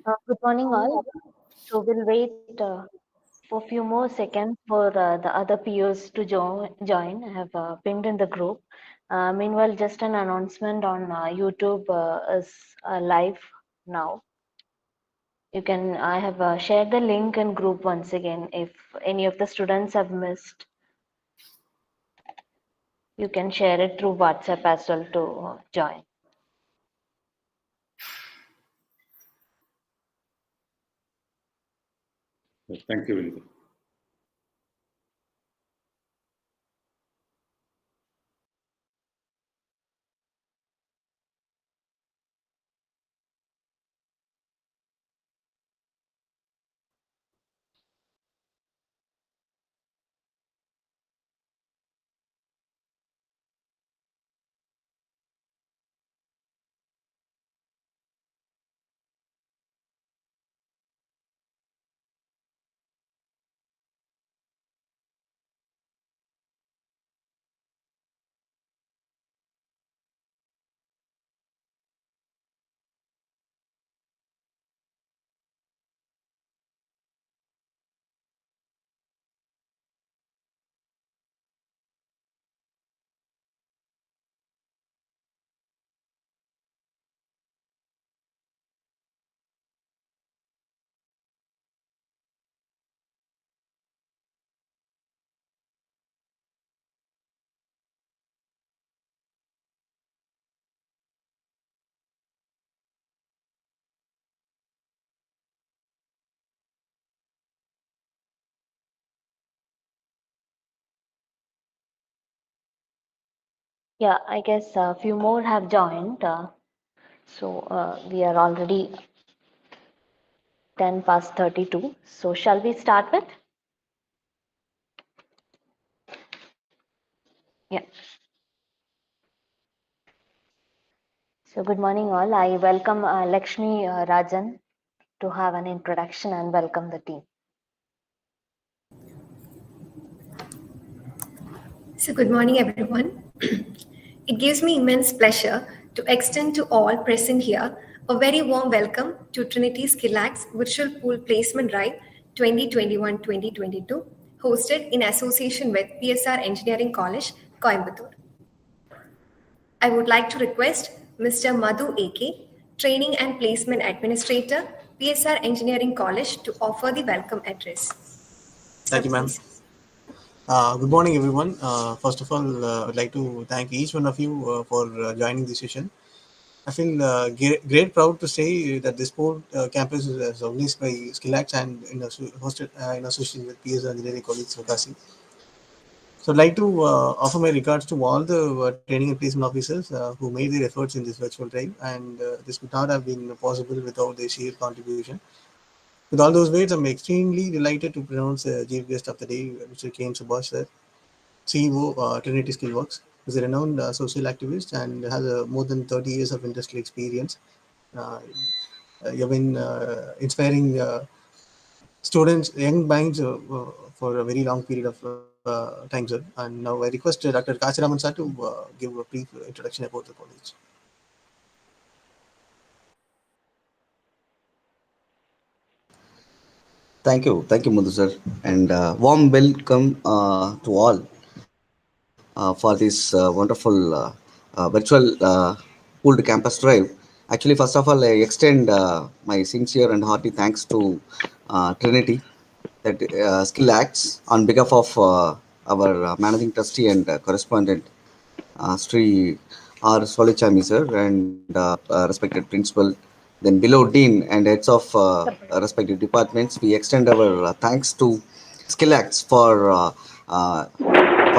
Good morning, all. So we'll wait for a few more seconds for the other peers to join. I have pinged in the group. Meanwhile, just an announcement on YouTube is live now. You can. I have shared the link in group once again. If any of the students have missed, you can share it through WhatsApp as well to join. Thank you, Vinitha. Yeah, I guess a few more have joined. We are already 10 past 32. So shall we start with? Yeah. So good morning all. I welcome Lakshmi Rajan to have an introduction and welcome the team. So good morning, everyone. It gives me immense pleasure to extend to all present here a very warm welcome to Trinity SkillActz Virtual Pool Placement Drive 2021-2022, hosted in association with PSR Engineering College, Coimbatore. I would like to request Mr. Madhu AK, Training and Placement Administrator, PSR Engineering College, to offer the welcome address. Thank you, ma'am. Good morning, everyone. First of all, I'd like to thank each one of you for joining this session. I feel great proud to say that this port campus is organized by SkillActz and hosted in association with PSR Engineering College, Sokasi. So I'd like to offer my regards to all the training and placement officers who made their efforts in this virtual drive, and this would not have been possible without their sheer contribution. With all those words, I'm extremely delighted to pronounce the chief guest of the day, Mr. K. M. Subhash, sir, CEO, Trinity Skillworks, is a renowned social activist and has more than 30 years of industrial experience. Uh, you've been inspiring students, young minds for a very long period of time, sir. And now I request Dr. Kachiraman sir to give a brief introduction about the college. Thank you, Madhu sir, and warm welcome to all for this wonderful virtual pooled campus drive. Actually, first of all, I extend my sincere and hearty thanks to Trinity, that SkillActz, on behalf of our managing trustee and correspondent, Sri R. Solichami sir, and respected principal, then below dean and heads of respective departments. We extend our thanks to SkillActz for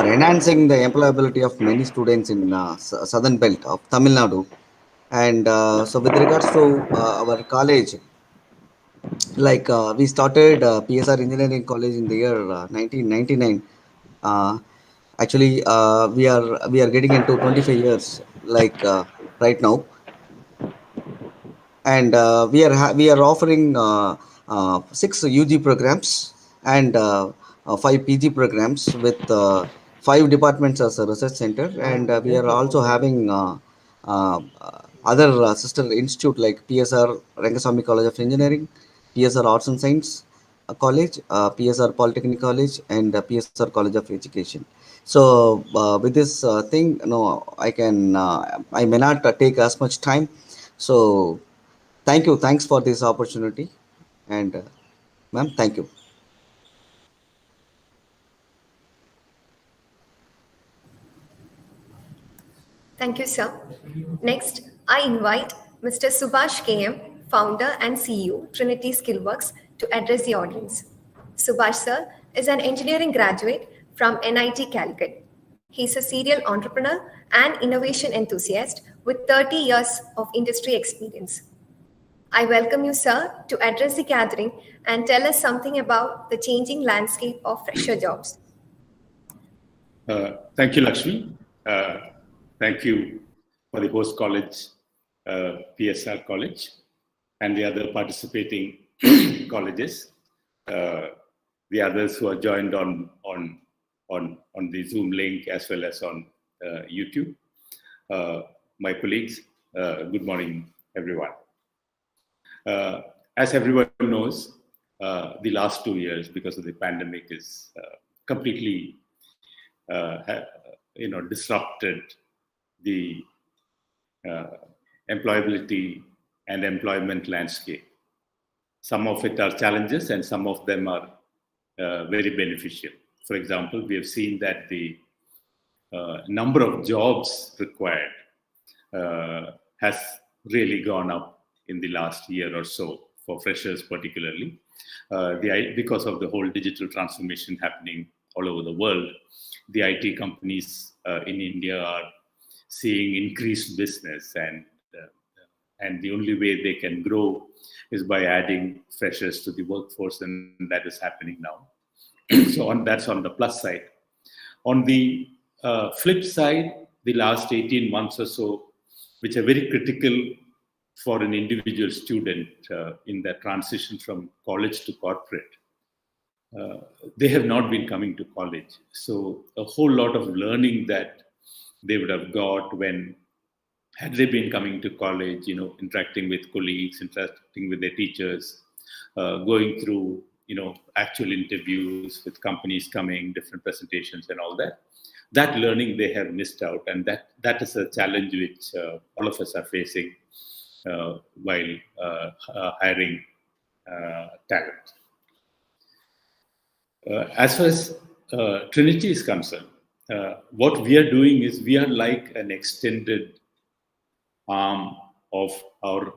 enhancing the employability of many students in southern belt of Tamil Nadu. And so with regards to our college, like we started PSR Engineering College in the year 1999. Uh, Actually, we are getting into 25 years, like right now, and we are offering 6 UG programs and 5 PG programs with 5 departments as a research center, and we are also having uh, other sister institute like PSR Rangaswamy College of Engineering, PSR Arts and Science College, PSR Polytechnic College, and PSR College of Education. So with this thing, no, I may not take as much time. So thanks for this opportunity, and ma'am, thank you. Thank you, sir. Next, I invite Mr. Subhash KM, founder and CEO, Trinity Skillworks, to address the audience. Subhash, sir, is an engineering graduate from NIT Calicut. He's a serial entrepreneur and innovation enthusiast with 30 years of industry experience. I welcome you, sir, to address the gathering and tell us something about the changing landscape of fresher jobs. Thank you, Lakshmi. Thank you for the host college, PSR College, and the other participating colleges, the others who are joined on the Zoom link as well as on YouTube. My colleagues, good morning, everyone. As everyone knows, the last 2 years, because of the pandemic, is completely disrupted the employability and employment landscape. Some of it are challenges and some of them are very beneficial. For example, we have seen that the number of jobs required has really gone up in the last year or so, for freshers particularly. Because of the whole digital transformation happening all over the world, the IT companies in India are seeing increased business, and the only way they can grow is by adding freshers to the workforce, and that is happening now. So that's on the plus side. On the flip side, the last 18 months or so, which are very critical for an individual student in their transition from college to corporate, they have not been coming to college. So a whole lot of learning that they would have got had they been coming to college, interacting with colleagues, interacting with their teachers, going through, actual interviews with companies coming, different presentations and all that. That learning they have missed out, and that is a challenge which all of us are facing while hiring talent. As far as Trinity is concerned, what we are doing is we are like an extended arm of our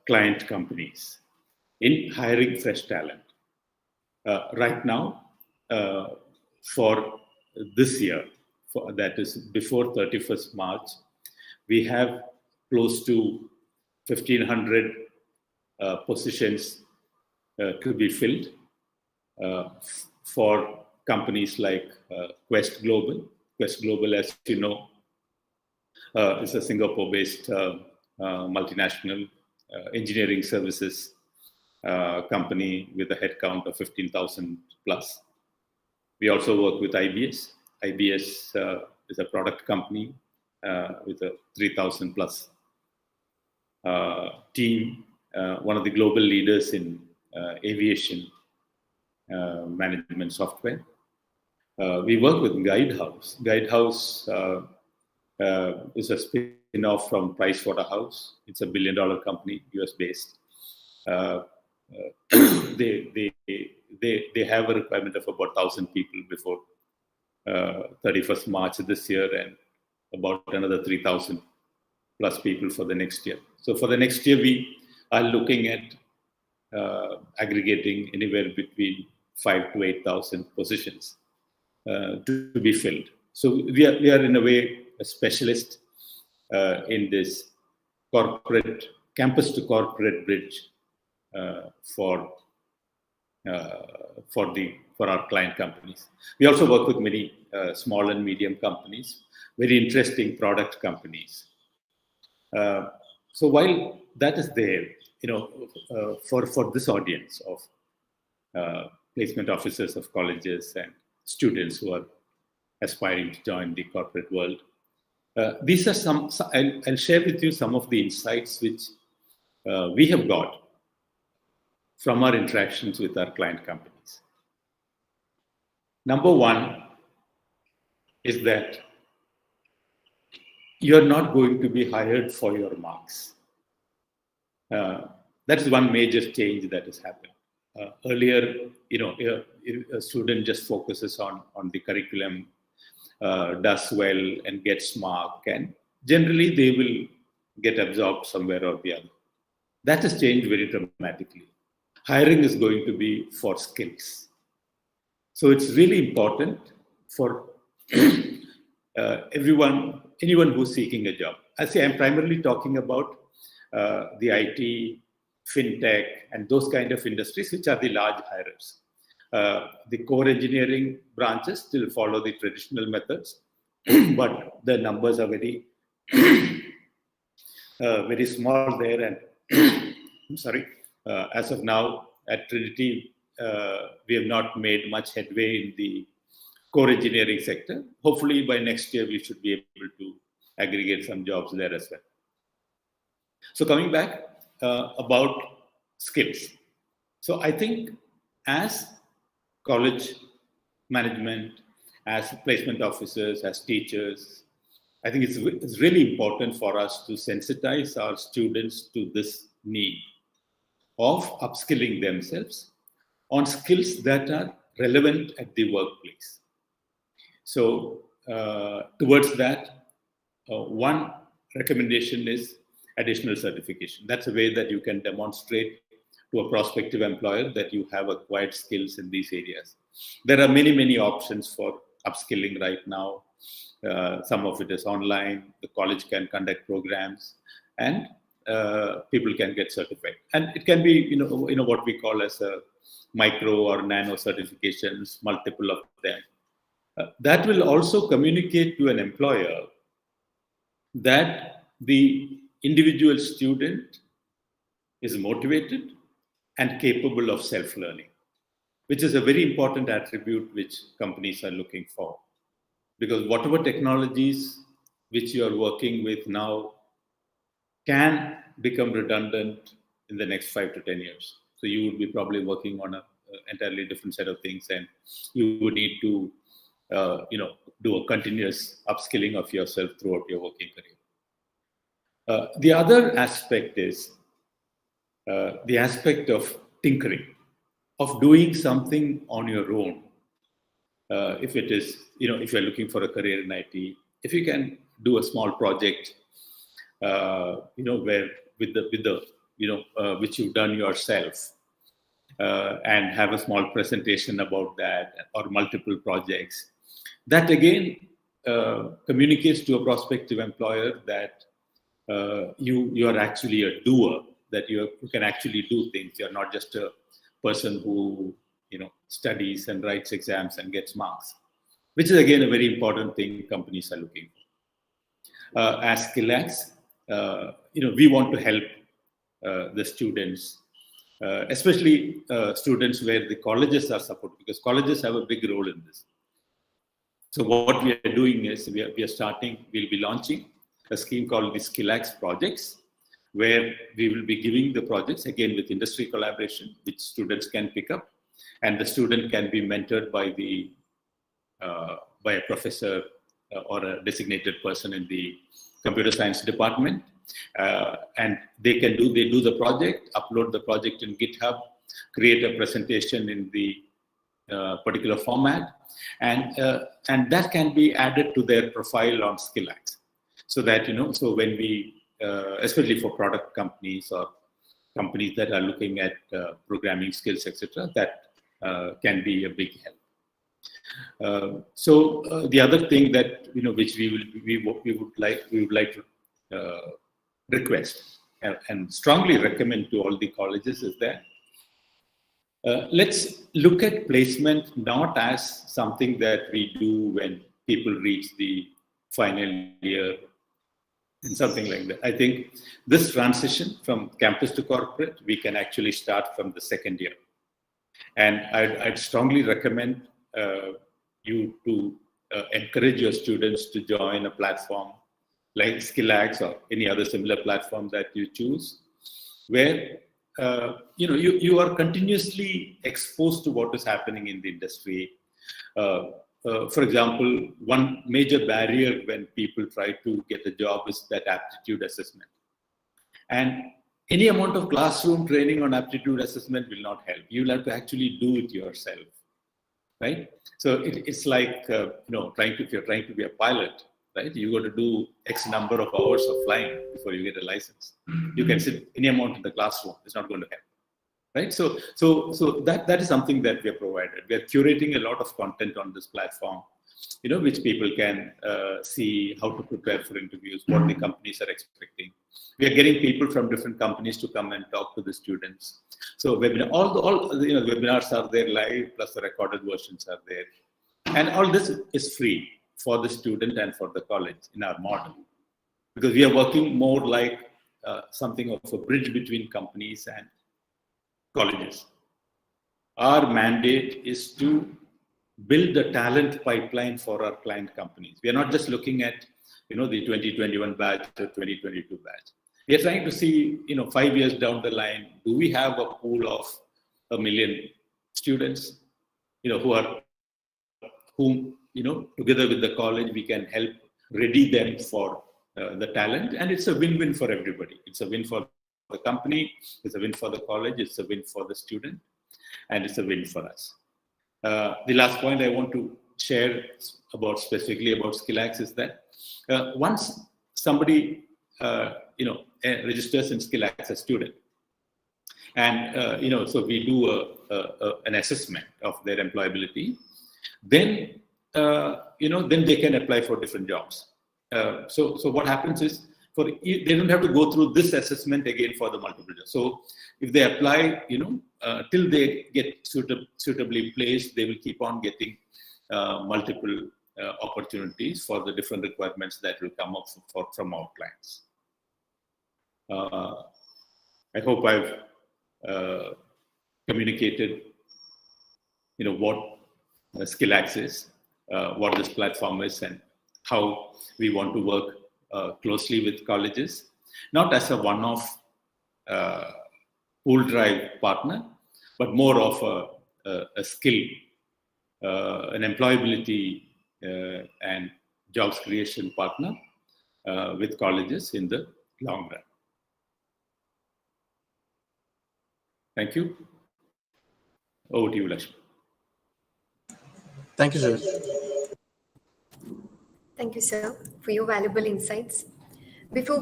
client companies in hiring fresh talent. Right now, for this year, that is before 31st March, we have close to 1,500 positions to be filled for companies like Quest Global. Quest Global, as you know, is a Singapore-based multinational engineering services company with a headcount of 15,000 plus. We also work with IBS. IBS is a product company with a 3,000 plus team, one of the global leaders in aviation management software. We work with Guidehouse. Guidehouse is a spin-off from Pricewaterhouse. It's a $1 billion company, US-based. They have a requirement of about 1,000 people before 31st March this year, and about another 3,000 plus people for the next year. So for the next year, we are looking at aggregating anywhere between 5,000 to 8,000 positions to be filled. So we are in a way a specialist in this corporate campus to corporate bridge for our client companies. We also work with many small and medium companies, very interesting product companies. So while that is there, for this audience of placement officers of colleges and students who are aspiring to join the corporate world, These are some. I'll share with you some of the insights which we have got from our interactions with our client companies. Number one is that you're not going to be hired for your marks. That is one major change that has happened. Earlier, a student just focuses on the curriculum, does well and gets mark, and generally they will get absorbed somewhere or the other. That has changed very dramatically. Hiring is going to be for skills. So it's really important for anyone who's seeking a job. I say I'm primarily talking about the IT, fintech, and those kind of industries, which are the large hirers. The core engineering branches still follow the traditional methods, but the numbers are very, very small there. And I'm sorry, as of now at Trinity, we have not made much headway in the core engineering sector. Hopefully by next year, we should be able to aggregate some jobs there as well. So coming back about skills. So I think as college management, as placement officers, as teachers, I think it's really important for us to sensitize our students to this need of upskilling themselves on skills that are relevant at the workplace. So towards that, one recommendation is additional certification. That's a way that you can demonstrate to a prospective employer that you have acquired skills in these areas. There are many, many options for upskilling right now. Some of it is online. The college can conduct programs, and people can get certified. And it can be, what we call as a micro or nano certifications, multiple of them. That will also communicate to an employer that the individual student is motivated and capable of self-learning, which is a very important attribute which companies are looking for. Because whatever technologies which you are working with now can become redundant in the next 5 to 10 years. So you would be probably working on an entirely different set of things, and you would need to do a continuous upskilling of yourself throughout your working career. The other aspect is the aspect of tinkering, of doing something on your own. If it is, if you're looking for a career in IT, if you can do a small project, where with the which you've done yourself, and have a small presentation about that, or multiple projects, that again communicates to a prospective employer that you are actually a doer, that you can actually do things. You're not just a person who studies and writes exams and gets marks, which is again a very important thing companies are looking for. As SkillActz, we want to help the students, especially students where the colleges are supported, because colleges have a big role in this. So what we are doing is we'll be launching a scheme called the SkillActz projects, where we will be giving the projects again with industry collaboration, which students can pick up, and the student can be mentored by a professor or a designated person in the computer science department, and they do the project, upload the project in GitHub, create a presentation in the particular format, and that can be added to their profile on SkillActz, so that so when we especially for product companies or companies that are looking at programming skills, etc., that can be a big help. So the other thing that which we would like to request and strongly recommend to all the colleges is that let's look at placement not as something that we do when people reach the final year and something like that. I think this transition from campus to corporate, we can actually start from the second year. And I'd strongly recommend you to encourage your students to join a platform like SkillActz or any other similar platform that you choose, where you are continuously exposed to what is happening in the industry. For example, one major barrier when people try to get a job is that aptitude assessment. And any amount of classroom training on aptitude assessment will not help. You'll have to actually do it yourself, right? So it's like, if you're trying to be a pilot, right? You got to do X number of hours of flying before you get a license. You can sit any amount in the classroom. It's not going to help. Right, so that is something that we are provided. We are curating a lot of content on this platform, which people can see how to prepare for interviews, what the companies are expecting. We are getting people from different companies to come and talk to the students. So all the webinars are there live, plus the recorded versions are there, and all this is free for the student and for the college in our model, because we are working more like something of a bridge between companies and colleges. Our mandate is to build a talent pipeline for our client companies. We are not just looking at, the 2021 batch or 2022 batch. We are trying to see, 5 years down the line, do we have a pool of 1 million students, whom, together with the college, we can help ready them for the talent, and it's a win-win for everybody. It's a win for the company, it's a win for the college, it's a win for the student, and it's a win for us. The last point I want to share specifically about SkillActz is that once somebody registers in SkillActz as a student, and so we do an assessment of their employability, then then they can apply for different jobs. So what happens is, they don't have to go through this assessment again for the multiple jobs. So if they apply, till they get suitably placed, they will keep on getting multiple opportunities for the different requirements that will come up from our clients. I hope I've communicated, what SkillActz is, what this platform is, and how we want to work closely with colleges, not as a one-off pool drive partner, but more of a skill, an employability and jobs creation partner with colleges in the long run. Thank you. Over to you, Lakshmi. Thank you, sir. Thank you, sir, for your valuable insights. Before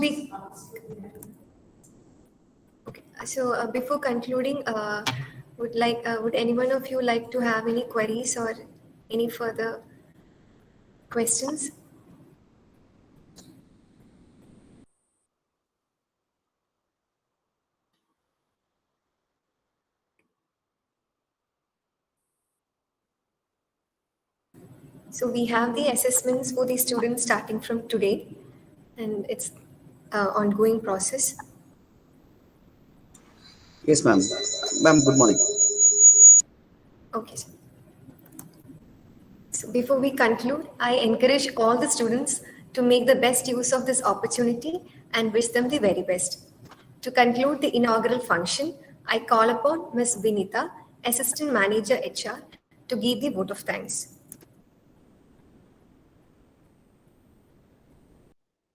concluding, would any one of you like to have any queries or any further questions? So we have the assessments for the students starting from today, and it's an ongoing process. Yes, ma'am. Ma'am, good morning. Okay. So before we conclude, I encourage all the students to make the best use of this opportunity and wish them the very best. To conclude the inaugural function, I call upon Ms. Vinita, Assistant Manager HR, to give the vote of thanks.